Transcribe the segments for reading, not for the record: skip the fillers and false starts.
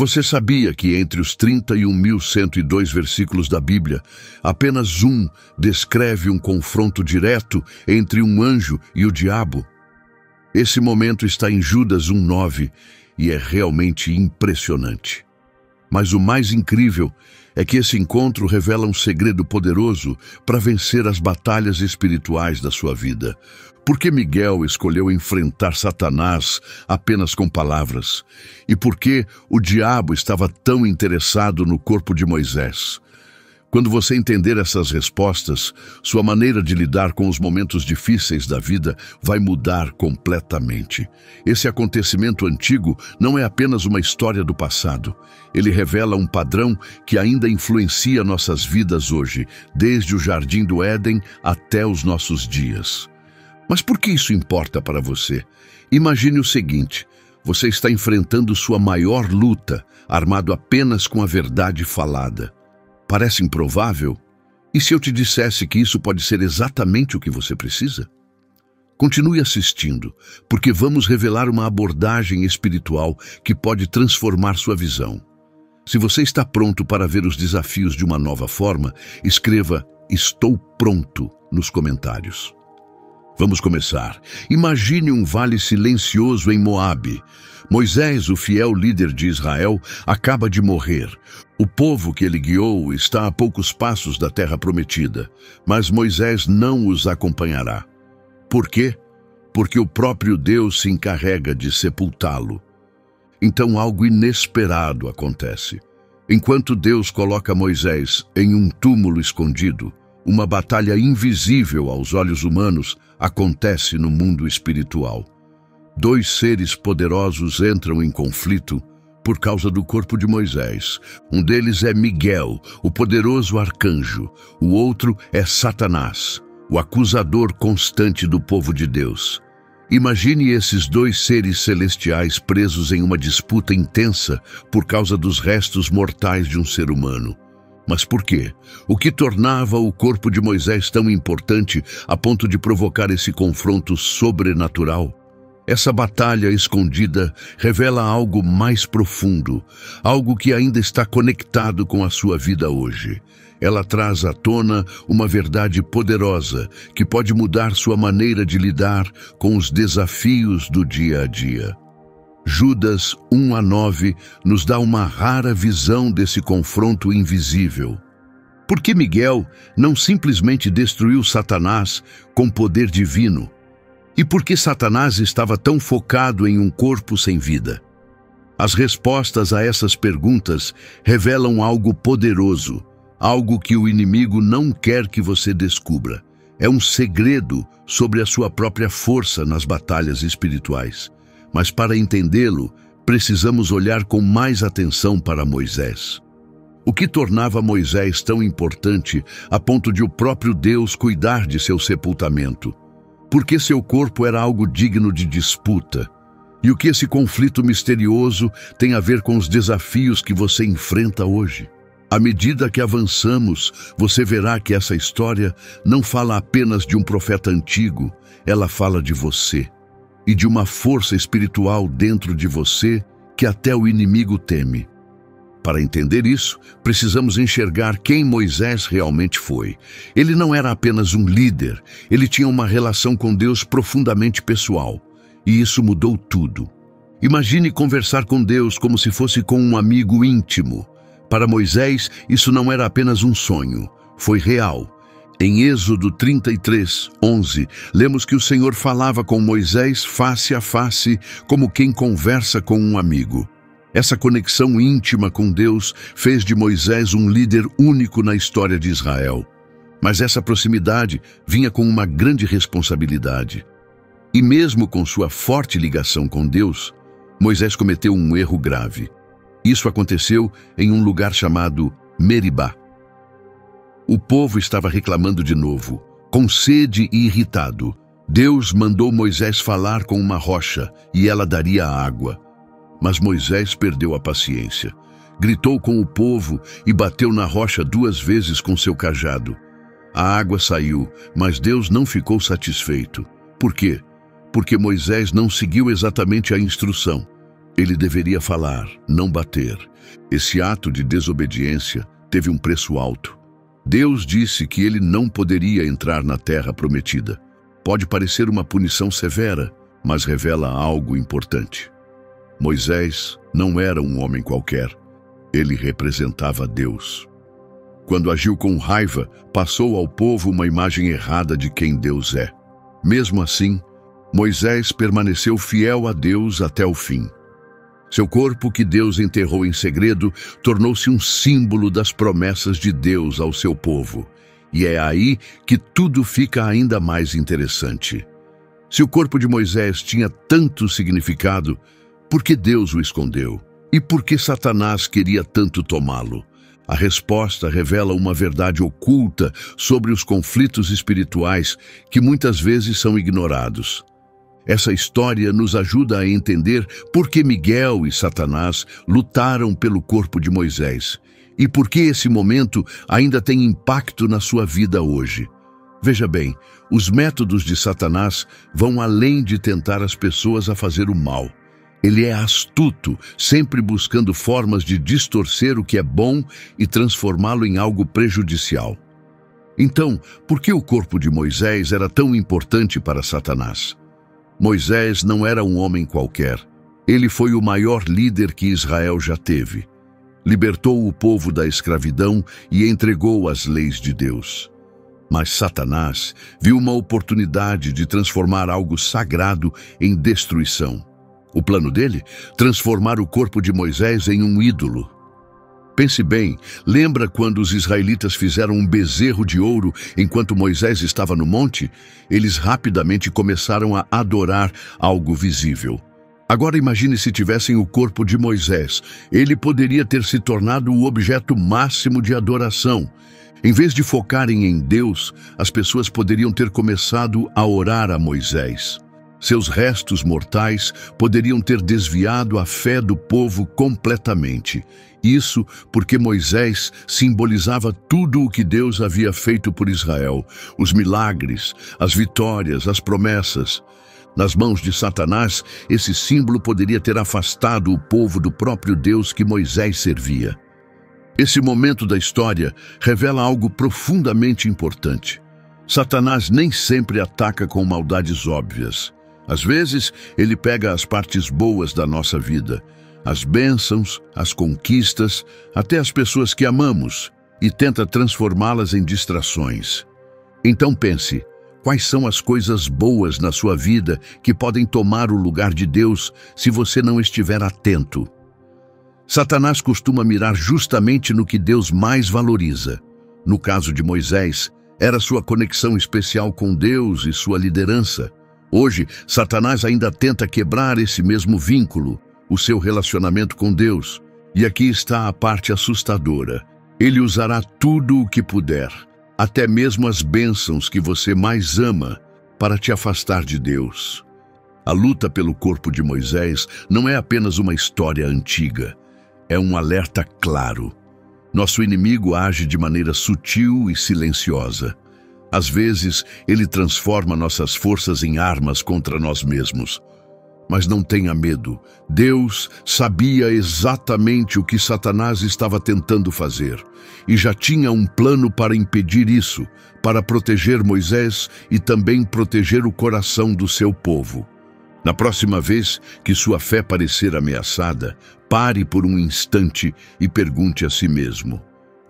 Você sabia que entre os 31.102 versículos da Bíblia, apenas um descreve um confronto direto entre um anjo e o diabo? Esse momento está em Judas 1:9 e é realmente impressionante. Mas o mais incrível é que esse encontro revela um segredo poderoso para vencer as batalhas espirituais da sua vida. Por que Miguel escolheu enfrentar Satanás apenas com palavras? E por que o diabo estava tão interessado no corpo de Moisés? Quando você entender essas respostas, sua maneira de lidar com os momentos difíceis da vida vai mudar completamente. Esse acontecimento antigo não é apenas uma história do passado. Ele revela um padrão que ainda influencia nossas vidas hoje, desde o Jardim do Éden até os nossos dias. Mas por que isso importa para você? Imagine o seguinte: você está enfrentando sua maior luta, armado apenas com a verdade falada. Parece improvável? E se eu te dissesse que isso pode ser exatamente o que você precisa? Continue assistindo, porque vamos revelar uma abordagem espiritual que pode transformar sua visão. Se você está pronto para ver os desafios de uma nova forma, escreva "Estou pronto" nos comentários. Vamos começar. Imagine um vale silencioso em Moabe. Moisés, o fiel líder de Israel, acaba de morrer. O povo que ele guiou está a poucos passos da terra prometida, mas Moisés não os acompanhará. Por quê? Porque o próprio Deus se encarrega de sepultá-lo. Então algo inesperado acontece. Enquanto Deus coloca Moisés em um túmulo escondido, uma batalha invisível aos olhos humanos acontece no mundo espiritual. Dois seres poderosos entram em conflito por causa do corpo de Moisés. Um deles é Miguel, o poderoso arcanjo. O outro é Satanás, o acusador constante do povo de Deus. Imagine esses dois seres celestiais presos em uma disputa intensa por causa dos restos mortais de um ser humano. Mas por quê? O que tornava o corpo de Moisés tão importante a ponto de provocar esse confronto sobrenatural? Essa batalha escondida revela algo mais profundo, algo que ainda está conectado com a sua vida hoje. Ela traz à tona uma verdade poderosa que pode mudar sua maneira de lidar com os desafios do dia a dia. Judas 1:9 nos dá uma rara visão desse confronto invisível. Por que Miguel não simplesmente destruiu Satanás com poder divino? E por que Satanás estava tão focado em um corpo sem vida? As respostas a essas perguntas revelam algo poderoso, algo que o inimigo não quer que você descubra. É um segredo sobre a sua própria força nas batalhas espirituais. Mas para entendê-lo, precisamos olhar com mais atenção para Moisés. O que tornava Moisés tão importante a ponto de o próprio Deus cuidar de seu sepultamento? Por que seu corpo era algo digno de disputa? E o que esse conflito misterioso tem a ver com os desafios que você enfrenta hoje? À medida que avançamos, você verá que essa história não fala apenas de um profeta antigo, ela fala de você. E de uma força espiritual dentro de você que até o inimigo teme. Para entender isso, precisamos enxergar quem Moisés realmente foi. Ele não era apenas um líder, ele tinha uma relação com Deus profundamente pessoal. E isso mudou tudo. Imagine conversar com Deus como se fosse com um amigo íntimo. Para Moisés, isso não era apenas um sonho, foi real. Em Êxodo 33:11, lemos que o Senhor falava com Moisés face a face, como quem conversa com um amigo. Essa conexão íntima com Deus fez de Moisés um líder único na história de Israel. Mas essa proximidade vinha com uma grande responsabilidade. E mesmo com sua forte ligação com Deus, Moisés cometeu um erro grave. Isso aconteceu em um lugar chamado Meribá. O povo estava reclamando de novo, com sede e irritado. Deus mandou Moisés falar com uma rocha e ela daria água. Mas Moisés perdeu a paciência. Gritou com o povo e bateu na rocha 2 vezes com seu cajado. A água saiu, mas Deus não ficou satisfeito. Por quê? Porque Moisés não seguiu exatamente a instrução. Ele deveria falar, não bater. Esse ato de desobediência teve um preço alto. Deus disse que ele não poderia entrar na terra prometida. Pode parecer uma punição severa, mas revela algo importante. Moisés não era um homem qualquer. Ele representava Deus. Quando agiu com raiva, passou ao povo uma imagem errada de quem Deus é. Mesmo assim, Moisés permaneceu fiel a Deus até o fim. Seu corpo, que Deus enterrou em segredo, tornou-se um símbolo das promessas de Deus ao seu povo. E é aí que tudo fica ainda mais interessante. Se o corpo de Moisés tinha tanto significado, por que Deus o escondeu? E por que Satanás queria tanto tomá-lo? A resposta revela uma verdade oculta sobre os conflitos espirituais que muitas vezes são ignorados. Essa história nos ajuda a entender por que Miguel e Satanás lutaram pelo corpo de Moisés e por que esse momento ainda tem impacto na sua vida hoje. Veja bem, os métodos de Satanás vão além de tentar as pessoas a fazer o mal. Ele é astuto, sempre buscando formas de distorcer o que é bom e transformá-lo em algo prejudicial. Então, por que o corpo de Moisés era tão importante para Satanás? Moisés não era um homem qualquer. Ele foi o maior líder que Israel já teve. Libertou o povo da escravidão e entregou as leis de Deus. Mas Satanás viu uma oportunidade de transformar algo sagrado em destruição. O plano dele? Transformar o corpo de Moisés em um ídolo. Pense bem, lembra quando os israelitas fizeram um bezerro de ouro enquanto Moisés estava no monte? Eles rapidamente começaram a adorar algo visível. Agora imagine se tivessem o corpo de Moisés. Ele poderia ter se tornado o objeto máximo de adoração. Em vez de focarem em Deus, as pessoas poderiam ter começado a orar a Moisés. Seus restos mortais poderiam ter desviado a fé do povo completamente. Isso porque Moisés simbolizava tudo o que Deus havia feito por Israel, os milagres, as vitórias, as promessas. Nas mãos de Satanás, esse símbolo poderia ter afastado o povo do próprio Deus que Moisés servia. Esse momento da história revela algo profundamente importante. Satanás nem sempre ataca com maldades óbvias. Às vezes, ele pega as partes boas da nossa vida, as bênçãos, as conquistas, até as pessoas que amamos, e tenta transformá-las em distrações. Então pense, quais são as coisas boas na sua vida que podem tomar o lugar de Deus se você não estiver atento? Satanás costuma mirar justamente no que Deus mais valoriza. No caso de Moisés, era sua conexão especial com Deus e sua liderança. Hoje, Satanás ainda tenta quebrar esse mesmo vínculo, o seu relacionamento com Deus. E aqui está a parte assustadora. Ele usará tudo o que puder, até mesmo as bênçãos que você mais ama, para te afastar de Deus. A luta pelo corpo de Moisés não é apenas uma história antiga, é um alerta claro. Nosso inimigo age de maneira sutil e silenciosa. Às vezes, ele transforma nossas forças em armas contra nós mesmos. Mas não tenha medo. Deus sabia exatamente o que Satanás estava tentando fazer. E já tinha um plano para impedir isso, para proteger Moisés e também proteger o coração do seu povo. Na próxima vez que sua fé parecer ameaçada, pare por um instante e pergunte a si mesmo: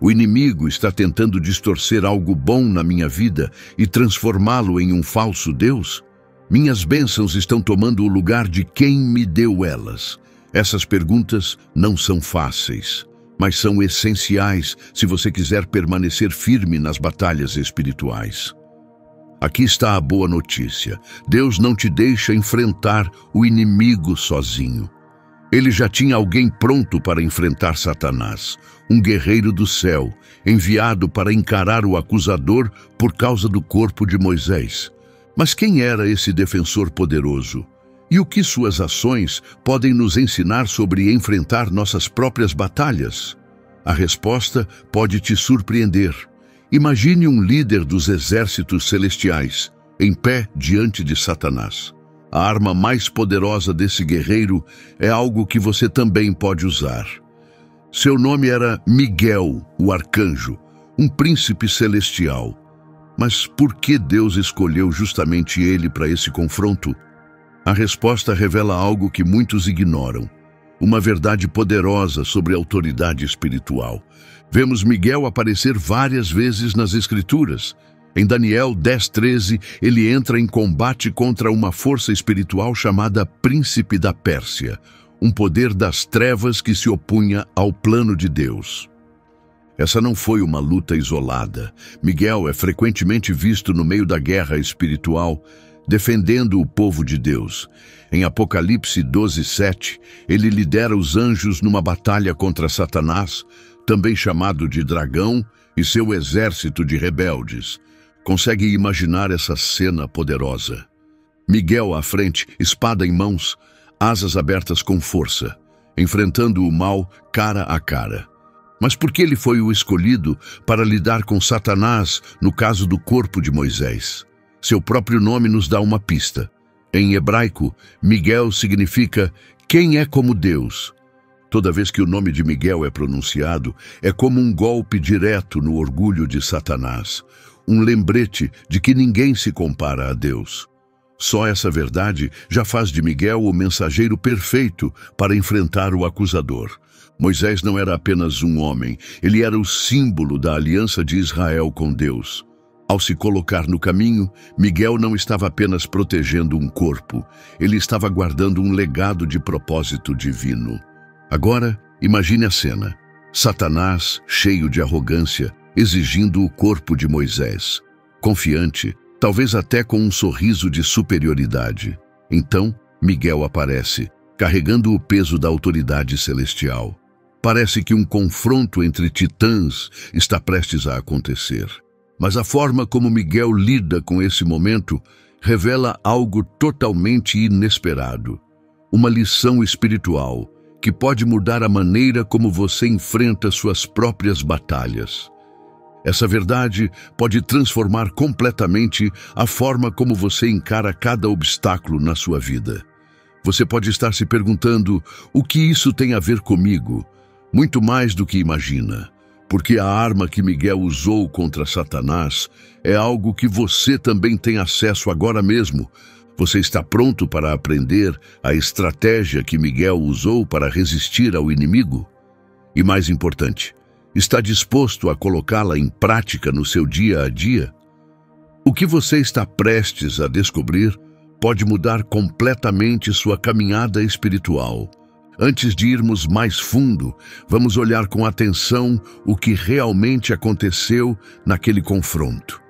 o inimigo está tentando distorcer algo bom na minha vida e transformá-lo em um falso Deus? Minhas bênçãos estão tomando o lugar de quem me deu elas? Essas perguntas não são fáceis, mas são essenciais se você quiser permanecer firme nas batalhas espirituais. Aqui está a boa notícia. Deus não te deixa enfrentar o inimigo sozinho. Ele já tinha alguém pronto para enfrentar Satanás, um guerreiro do céu, enviado para encarar o acusador por causa do corpo de Moisés. Mas quem era esse defensor poderoso? E o que suas ações podem nos ensinar sobre enfrentar nossas próprias batalhas? A resposta pode te surpreender. Imagine um líder dos exércitos celestiais, em pé diante de Satanás. A arma mais poderosa desse guerreiro é algo que você também pode usar. Seu nome era Miguel, o arcanjo, um príncipe celestial. Mas por que Deus escolheu justamente ele para esse confronto? A resposta revela algo que muitos ignoram. Uma verdade poderosa sobre a autoridade espiritual. Vemos Miguel aparecer várias vezes nas Escrituras. Em Daniel 10:13, ele entra em combate contra uma força espiritual chamada Príncipe da Pérsia, um poder das trevas que se opunha ao plano de Deus. Essa não foi uma luta isolada. Miguel é frequentemente visto no meio da guerra espiritual, defendendo o povo de Deus. Em Apocalipse 12:7, ele lidera os anjos numa batalha contra Satanás, também chamado de dragão, e seu exército de rebeldes. Consegue imaginar essa cena poderosa? Miguel à frente, espada em mãos, asas abertas com força, enfrentando o mal cara a cara. Mas por que ele foi o escolhido para lidar com Satanás no caso do corpo de Moisés? Seu próprio nome nos dá uma pista. Em hebraico, Miguel significa quem é como Deus. Toda vez que o nome de Miguel é pronunciado, é como um golpe direto no orgulho de Satanás. Um lembrete de que ninguém se compara a Deus. Só essa verdade já faz de Miguel o mensageiro perfeito para enfrentar o acusador. Moisés não era apenas um homem, ele era o símbolo da aliança de Israel com Deus. Ao se colocar no caminho, Miguel não estava apenas protegendo um corpo, ele estava guardando um legado de propósito divino. Agora, imagine a cena. Satanás, cheio de arrogância, exigindo o corpo de Moisés. Confiante, talvez até com um sorriso de superioridade. Então, Miguel aparece, carregando o peso da autoridade celestial. Parece que um confronto entre titãs está prestes a acontecer. Mas a forma como Miguel lida com esse momento revela algo totalmente inesperado. Uma lição espiritual que pode mudar a maneira como você enfrenta suas próprias batalhas. Essa verdade pode transformar completamente a forma como você encara cada obstáculo na sua vida. Você pode estar se perguntando, o que isso tem a ver comigo? Muito mais do que imagina. Porque a arma que Miguel usou contra Satanás é algo que você também tem acesso agora mesmo. Você está pronto para aprender a estratégia que Miguel usou para resistir ao inimigo? E mais importante, está disposto a colocá-la em prática no seu dia a dia? O que você está prestes a descobrir pode mudar completamente sua caminhada espiritual. Antes de irmos mais fundo, vamos olhar com atenção o que realmente aconteceu naquele confronto.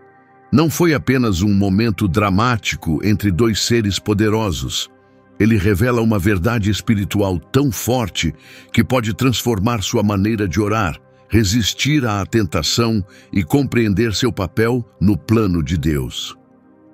Não foi apenas um momento dramático entre dois seres poderosos. Ele revela uma verdade espiritual tão forte que pode transformar sua maneira de orar, resistir à tentação e compreender seu papel no plano de Deus.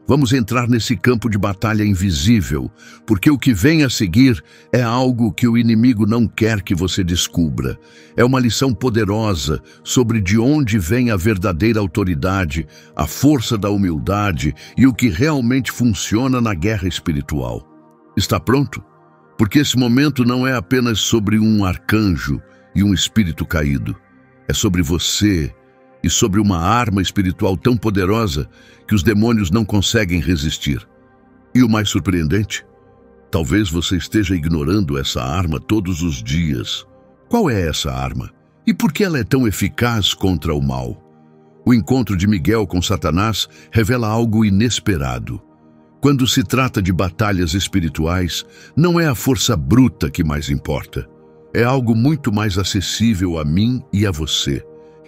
Vamos entrar nesse campo de batalha invisível, porque o que vem a seguir é algo que o inimigo não quer que você descubra. É uma lição poderosa sobre de onde vem a verdadeira autoridade, a força da humildade e o que realmente funciona na guerra espiritual. Está pronto? Porque esse momento não é apenas sobre um arcanjo e um espírito caído. É sobre você e sobre uma arma espiritual tão poderosa que os demônios não conseguem resistir. E o mais surpreendente? Talvez você esteja ignorando essa arma todos os dias. Qual é essa arma? E por que ela é tão eficaz contra o mal? O encontro de Miguel com Satanás revela algo inesperado. Quando se trata de batalhas espirituais, não é a força bruta que mais importa. É algo muito mais acessível a mim e a você.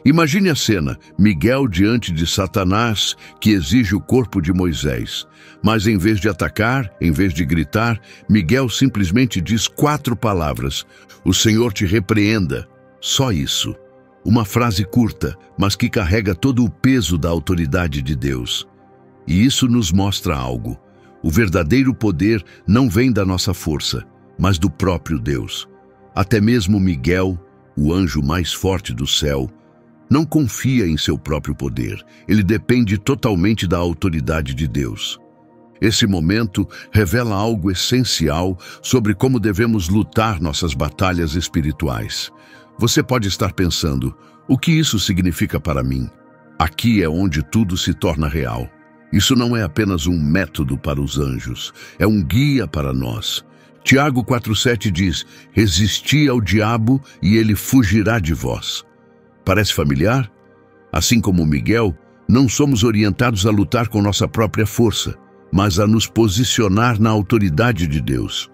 Imagine a cena, Miguel diante de Satanás, que exige o corpo de Moisés. Mas em vez de atacar, em vez de gritar, Miguel simplesmente diz 4 palavras. O Senhor te repreenda. Só isso. Uma frase curta, mas que carrega todo o peso da autoridade de Deus. E isso nos mostra algo. O verdadeiro poder não vem da nossa força, mas do próprio Deus. Até mesmo Miguel, o anjo mais forte do céu, não confia em seu próprio poder. Ele depende totalmente da autoridade de Deus. Esse momento revela algo essencial sobre como devemos lutar nossas batalhas espirituais. Você pode estar pensando, o que isso significa para mim? Aqui é onde tudo se torna real. Isso não é apenas um método para os anjos, é um guia para nós. Tiago 4,7 diz, resisti ao diabo e ele fugirá de vós. Parece familiar? Assim como Miguel, não somos orientados a lutar com nossa própria força, mas a nos posicionar na autoridade de Deus.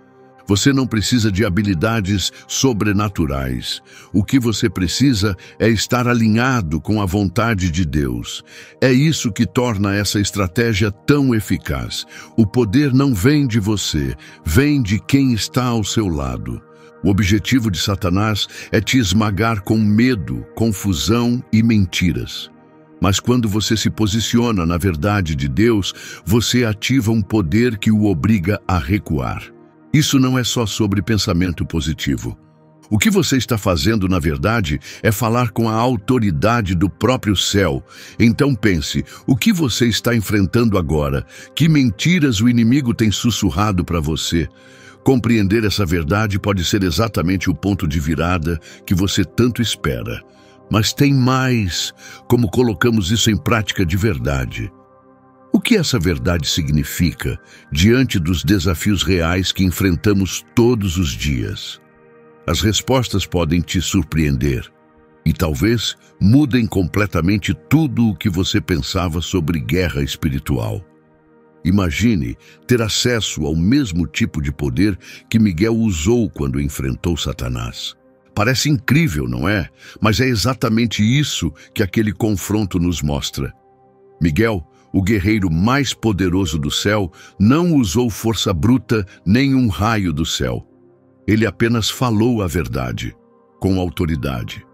Você não precisa de habilidades sobrenaturais. O que você precisa é estar alinhado com a vontade de Deus. É isso que torna essa estratégia tão eficaz. O poder não vem de você, vem de quem está ao seu lado. O objetivo de Satanás é te esmagar com medo, confusão e mentiras. Mas quando você se posiciona na verdade de Deus, você ativa um poder que o obriga a recuar. Isso não é só sobre pensamento positivo. O que você está fazendo, na verdade, é falar com a autoridade do próprio céu. Então pense, o que você está enfrentando agora? Que mentiras o inimigo tem sussurrado para você? Compreender essa verdade pode ser exatamente o ponto de virada que você tanto espera. Mas tem mais, como colocamos isso em prática de verdade. O que essa verdade significa diante dos desafios reais que enfrentamos todos os dias? As respostas podem te surpreender e talvez mudem completamente tudo o que você pensava sobre guerra espiritual. Imagine ter acesso ao mesmo tipo de poder que Miguel usou quando enfrentou Satanás. Parece incrível, não é? Mas é exatamente isso que aquele confronto nos mostra. Miguel, o guerreiro mais poderoso do céu, não usou força bruta nem um raio do céu. Ele apenas falou a verdade, com autoridade.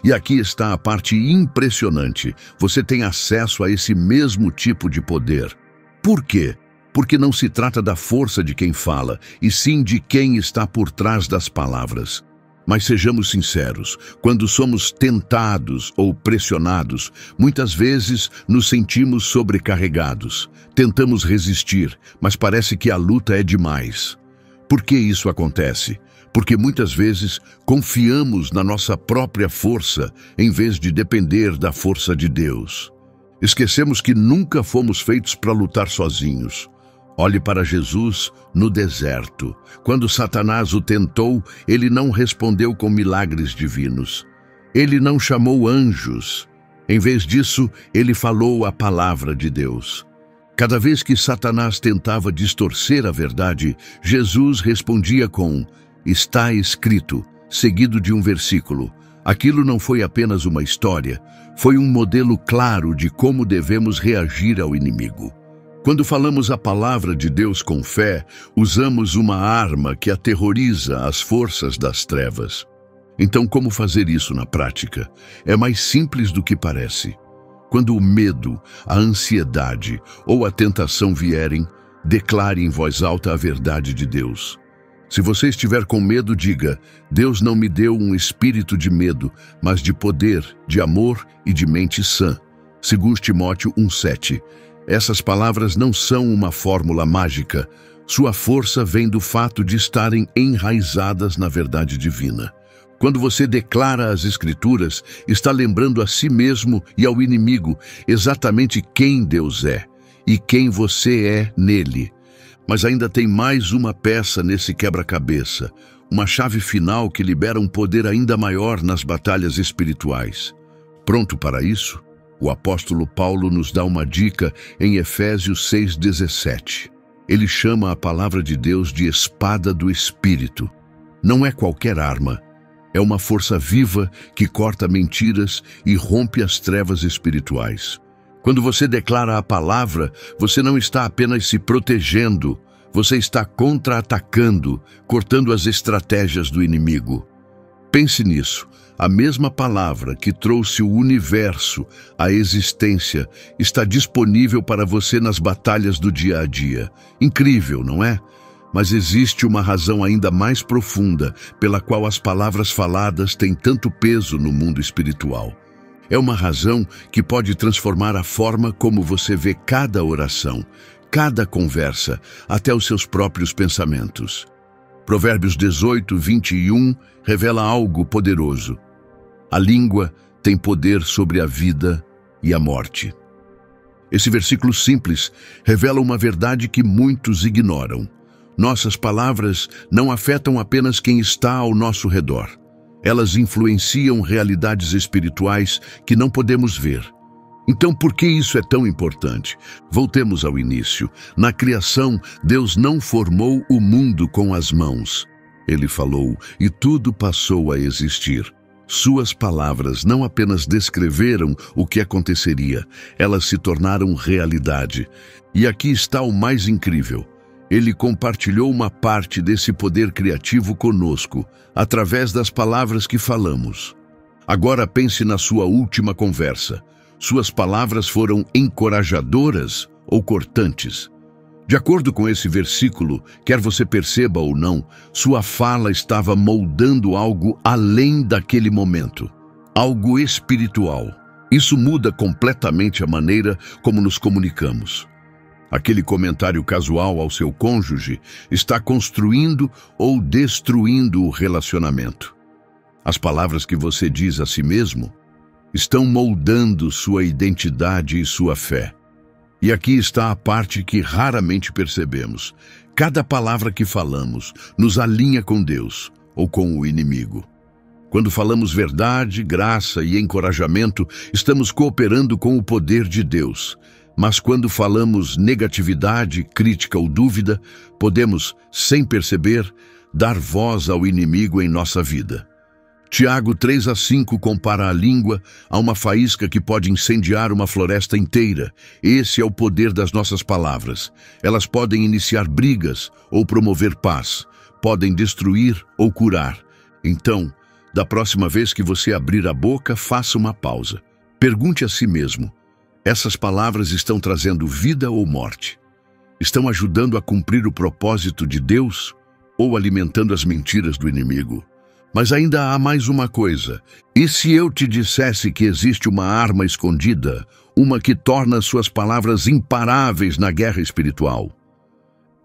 E aqui está a parte impressionante. Você tem acesso a esse mesmo tipo de poder. Por quê? Porque não se trata da força de quem fala, e sim de quem está por trás das palavras. Mas sejamos sinceros, quando somos tentados ou pressionados, muitas vezes nos sentimos sobrecarregados. Tentamos resistir, mas parece que a luta é demais. Por que isso acontece? Porque muitas vezes confiamos na nossa própria força em vez de depender da força de Deus. Esquecemos que nunca fomos feitos para lutar sozinhos. Olhe para Jesus no deserto. Quando Satanás o tentou, ele não respondeu com milagres divinos. Ele não chamou anjos. Em vez disso, ele falou a palavra de Deus. Cada vez que Satanás tentava distorcer a verdade, Jesus respondia com "Está escrito", seguido de um versículo. Aquilo não foi apenas uma história, foi um modelo claro de como devemos reagir ao inimigo. Quando falamos a palavra de Deus com fé, usamos uma arma que aterroriza as forças das trevas. Então, como fazer isso na prática? É mais simples do que parece. Quando o medo, a ansiedade ou a tentação vierem, declare em voz alta a verdade de Deus. Se você estiver com medo, diga: Deus não me deu um espírito de medo, mas de poder, de amor e de mente sã. 2 Timóteo 1,7. Essas palavras não são uma fórmula mágica. Sua força vem do fato de estarem enraizadas na verdade divina. Quando você declara as Escrituras, está lembrando a si mesmo e ao inimigo exatamente quem Deus é e quem você é nele. Mas ainda tem mais uma peça nesse quebra-cabeça, uma chave final que libera um poder ainda maior nas batalhas espirituais. Pronto para isso? O apóstolo Paulo nos dá uma dica em Efésios 6,17. Ele chama a palavra de Deus de espada do Espírito. Não é qualquer arma. É uma força viva que corta mentiras e rompe as trevas espirituais. Quando você declara a palavra, você não está apenas se protegendo, você está contra-atacando, cortando as estratégias do inimigo. Pense nisso. A mesma palavra que trouxe o universo à existência está disponível para você nas batalhas do dia a dia. Incrível, não é? Mas existe uma razão ainda mais profunda pela qual as palavras faladas têm tanto peso no mundo espiritual. É uma razão que pode transformar a forma como você vê cada oração. cada conversa, até os seus próprios pensamentos. Provérbios 18, 21 revela algo poderoso. A língua tem poder sobre a vida e a morte. Esse versículo simples revela uma verdade que muitos ignoram. Nossas palavras não afetam apenas quem está ao nosso redor. Elas influenciam realidades espirituais que não podemos ver. Então, por que isso é tão importante? Voltemos ao início. Na criação, Deus não formou o mundo com as mãos. Ele falou, e tudo passou a existir. Suas palavras não apenas descreveram o que aconteceria, elas se tornaram realidade. E aqui está o mais incrível. Ele compartilhou uma parte desse poder criativo conosco, através das palavras que falamos. Agora pense na sua última conversa. Suas palavras foram encorajadoras ou cortantes? De acordo com esse versículo, quer você perceba ou não, sua fala estava moldando algo além daquele momento, algo espiritual. Isso muda completamente a maneira como nos comunicamos. Aquele comentário casual ao seu cônjuge está construindo ou destruindo o relacionamento. As palavras que você diz a si mesmo estão moldando sua identidade e sua fé. E aqui está a parte que raramente percebemos. Cada palavra que falamos nos alinha com Deus ou com o inimigo. Quando falamos verdade, graça e encorajamento, estamos cooperando com o poder de Deus. Mas quando falamos negatividade, crítica ou dúvida, podemos, sem perceber, dar voz ao inimigo em nossa vida. Tiago 3:5 compara a língua a uma faísca que pode incendiar uma floresta inteira. Esse é o poder das nossas palavras. Elas podem iniciar brigas ou promover paz, podem destruir ou curar. Então, da próxima vez que você abrir a boca, faça uma pausa. Pergunte a si mesmo, essas palavras estão trazendo vida ou morte? Estão ajudando a cumprir o propósito de Deus ou alimentando as mentiras do inimigo? Mas ainda há mais uma coisa. E se eu te dissesse que existe uma arma escondida, uma que torna suas palavras imparáveis na guerra espiritual?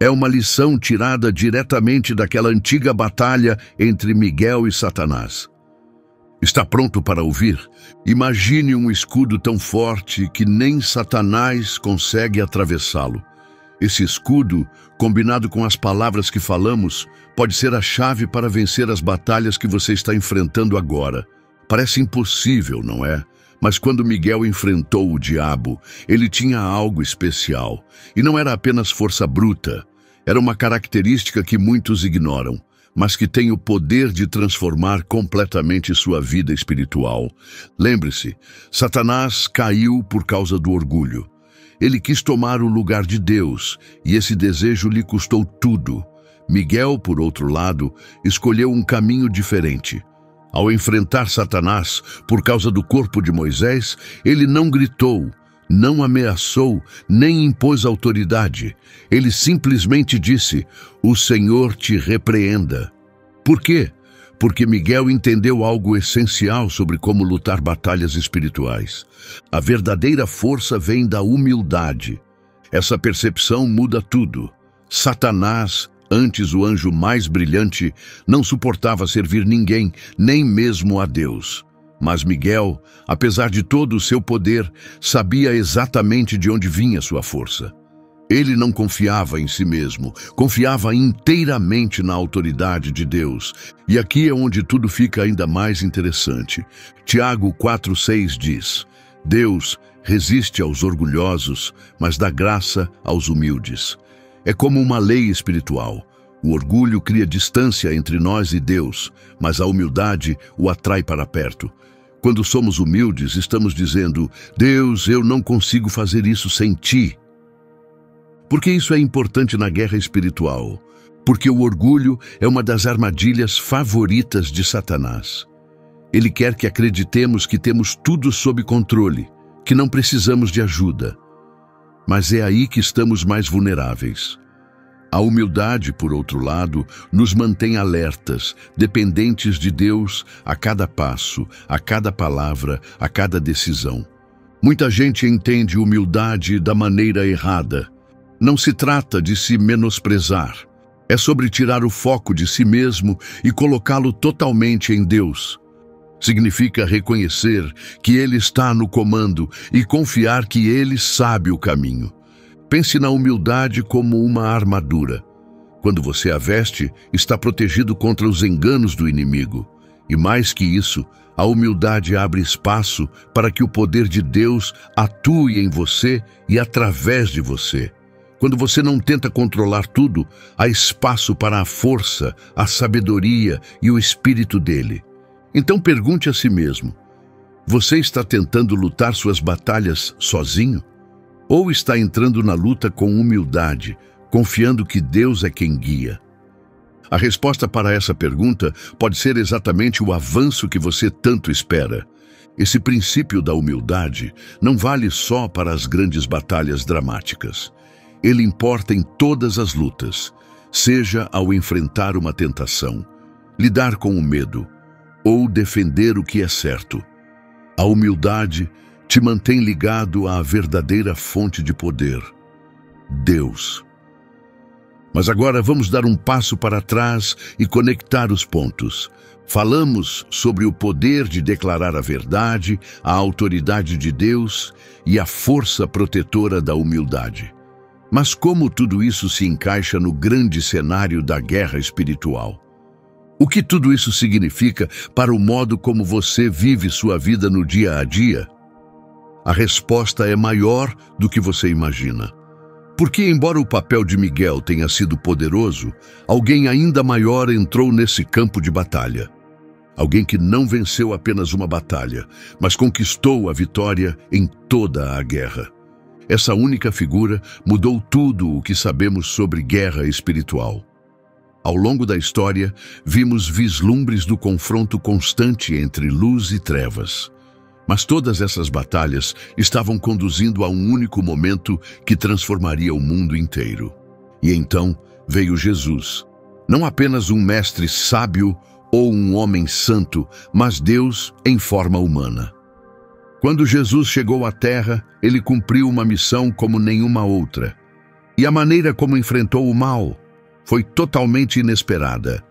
É uma lição tirada diretamente daquela antiga batalha entre Miguel e Satanás. Está pronto para ouvir? Imagine um escudo tão forte que nem Satanás consegue atravessá-lo. Esse escudo, combinado com as palavras que falamos, pode ser a chave para vencer as batalhas que você está enfrentando agora. Parece impossível, não é? Mas quando Miguel enfrentou o diabo, ele tinha algo especial. E não era apenas força bruta. Era uma característica que muitos ignoram, mas que tem o poder de transformar completamente sua vida espiritual. Lembre-se, Satanás caiu por causa do orgulho. Ele quis tomar o lugar de Deus, e esse desejo lhe custou tudo. Miguel, por outro lado, escolheu um caminho diferente. Ao enfrentar Satanás, por causa do corpo de Moisés, ele não gritou, não ameaçou, nem impôs autoridade. Ele simplesmente disse, "O Senhor te repreenda." Por quê? Porque Miguel entendeu algo essencial sobre como lutar batalhas espirituais. A verdadeira força vem da humildade. Essa percepção muda tudo. Satanás, antes o anjo mais brilhante, não suportava servir ninguém, nem mesmo a Deus. Mas Miguel, apesar de todo o seu poder, sabia exatamente de onde vinha sua força. Ele não confiava em si mesmo, confiava inteiramente na autoridade de Deus. E aqui é onde tudo fica ainda mais interessante. Tiago 4:6 diz, "Deus resiste aos orgulhosos, mas dá graça aos humildes." É como uma lei espiritual. O orgulho cria distância entre nós e Deus, mas a humildade o atrai para perto. Quando somos humildes, estamos dizendo, "Deus, eu não consigo fazer isso sem Ti." Por que isso é importante na guerra espiritual? Porque o orgulho é uma das armadilhas favoritas de Satanás. Ele quer que acreditemos que temos tudo sob controle, que não precisamos de ajuda. Mas é aí que estamos mais vulneráveis. A humildade, por outro lado, nos mantém alertas, dependentes de Deus a cada passo, a cada palavra, a cada decisão. Muita gente entende humildade da maneira errada. Não se trata de se menosprezar. É sobre tirar o foco de si mesmo e colocá-lo totalmente em Deus. Significa reconhecer que Ele está no comando e confiar que Ele sabe o caminho. Pense na humildade como uma armadura. Quando você a veste, está protegido contra os enganos do inimigo. E mais que isso, a humildade abre espaço para que o poder de Deus atue em você e através de você. Quando você não tenta controlar tudo, há espaço para a força, a sabedoria e o Espírito dele. Então pergunte a si mesmo: você está tentando lutar suas batalhas sozinho? Ou está entrando na luta com humildade, confiando que Deus é quem guia? A resposta para essa pergunta pode ser exatamente o avanço que você tanto espera. Esse princípio da humildade não vale só para as grandes batalhas dramáticas. Ele importa em todas as lutas, seja ao enfrentar uma tentação, lidar com o medo ou defender o que é certo. A humildade te mantém ligado à verdadeira fonte de poder, Deus. Mas agora vamos dar um passo para trás e conectar os pontos. Falamos sobre o poder de declarar a verdade, a autoridade de Deus e a força protetora da humildade. Mas como tudo isso se encaixa no grande cenário da guerra espiritual? O que tudo isso significa para o modo como você vive sua vida no dia a dia? A resposta é maior do que você imagina. Porque, embora o papel de Miguel tenha sido poderoso, alguém ainda maior entrou nesse campo de batalha. Alguém que não venceu apenas uma batalha, mas conquistou a vitória em toda a guerra. Essa única figura mudou tudo o que sabemos sobre guerra espiritual. Ao longo da história, vimos vislumbres do confronto constante entre luz e trevas. Mas todas essas batalhas estavam conduzindo a um único momento que transformaria o mundo inteiro. E então veio Jesus, não apenas um mestre sábio ou um homem santo, mas Deus em forma humana. Quando Jesus chegou à Terra, ele cumpriu uma missão como nenhuma outra. E a maneira como enfrentou o mal foi totalmente inesperada.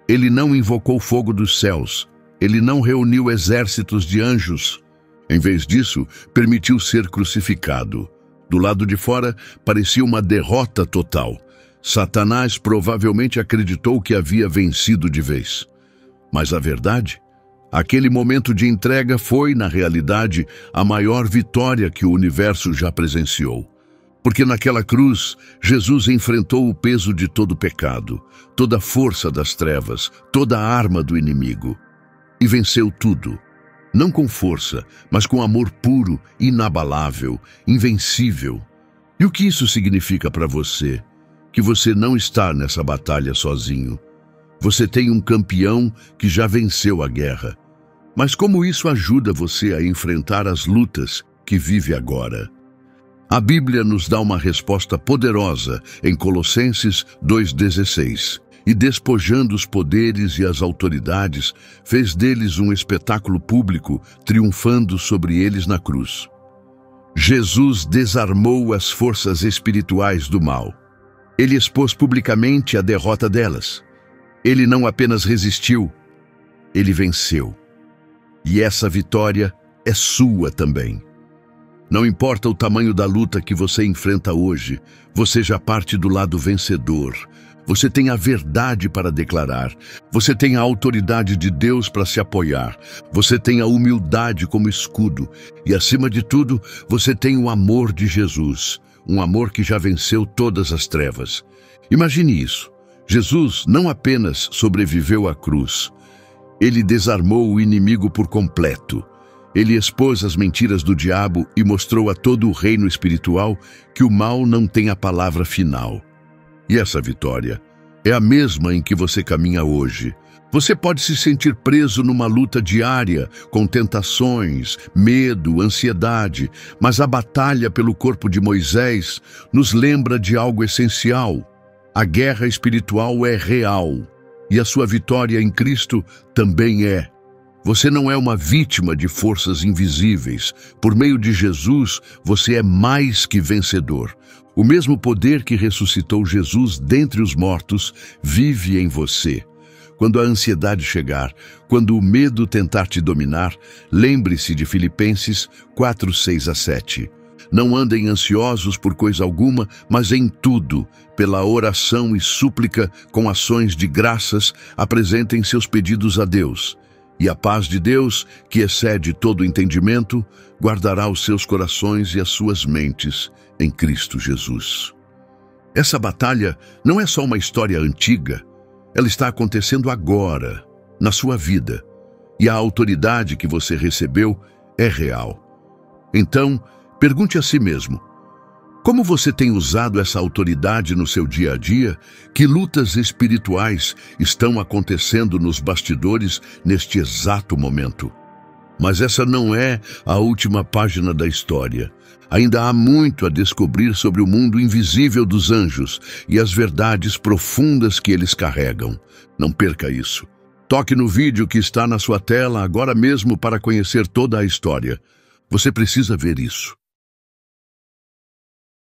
Ele não invocou fogo dos céus, ele não reuniu exércitos de anjos. Em vez disso, permitiu ser crucificado. Do lado de fora, parecia uma derrota total. Satanás provavelmente acreditou que havia vencido de vez. Mas a verdade? Aquele momento de entrega foi, na realidade, a maior vitória que o universo já presenciou. Porque naquela cruz, Jesus enfrentou o peso de todo o pecado, toda a força das trevas, toda a arma do inimigo. E venceu tudo. Não com força, mas com amor puro, inabalável, invencível. E o que isso significa para você? Que você não está nessa batalha sozinho. Você tem um campeão que já venceu a guerra. Mas como isso ajuda você a enfrentar as lutas que vive agora? A Bíblia nos dá uma resposta poderosa em Colossenses 2,16. E despojando os poderes e as autoridades, fez deles um espetáculo público, triunfando sobre eles na cruz. Jesus desarmou as forças espirituais do mal. Ele expôs publicamente a derrota delas. Ele não apenas resistiu, ele venceu. E essa vitória é sua também. Não importa o tamanho da luta que você enfrenta hoje, você já parte do lado vencedor. Você tem a verdade para declarar. Você tem a autoridade de Deus para se apoiar. Você tem a humildade como escudo. E, acima de tudo, você tem o amor de Jesus. Um amor que já venceu todas as trevas. Imagine isso. Jesus não apenas sobreviveu à cruz. Ele desarmou o inimigo por completo. Ele expôs as mentiras do diabo e mostrou a todo o reino espiritual que o mal não tem a palavra final. E essa vitória é a mesma em que você caminha hoje. Você pode se sentir preso numa luta diária, com tentações, medo, ansiedade, mas a batalha pelo corpo de Moisés nos lembra de algo essencial. A guerra espiritual é real, e a sua vitória em Cristo também é. Você não é uma vítima de forças invisíveis. Por meio de Jesus, você é mais que vencedor. O mesmo poder que ressuscitou Jesus dentre os mortos vive em você. Quando a ansiedade chegar, quando o medo tentar te dominar, lembre-se de Filipenses 4, 6 a 7. Não andem ansiosos por coisa alguma, mas em tudo, pela oração e súplica, com ações de graças, apresentem seus pedidos a Deus. E a paz de Deus, que excede todo entendimento, guardará os seus corações e as suas mentes em Cristo Jesus. Essa batalha não é só uma história antiga, ela está acontecendo agora, na sua vida, e a autoridade que você recebeu é real. Então, pergunte a si mesmo: como você tem usado essa autoridade no seu dia a dia? Que lutas espirituais estão acontecendo nos bastidores neste exato momento? Mas essa não é a última página da história. Ainda há muito a descobrir sobre o mundo invisível dos anjos e as verdades profundas que eles carregam. Não perca isso. Toque no vídeo que está na sua tela agora mesmo para conhecer toda a história. Você precisa ver isso.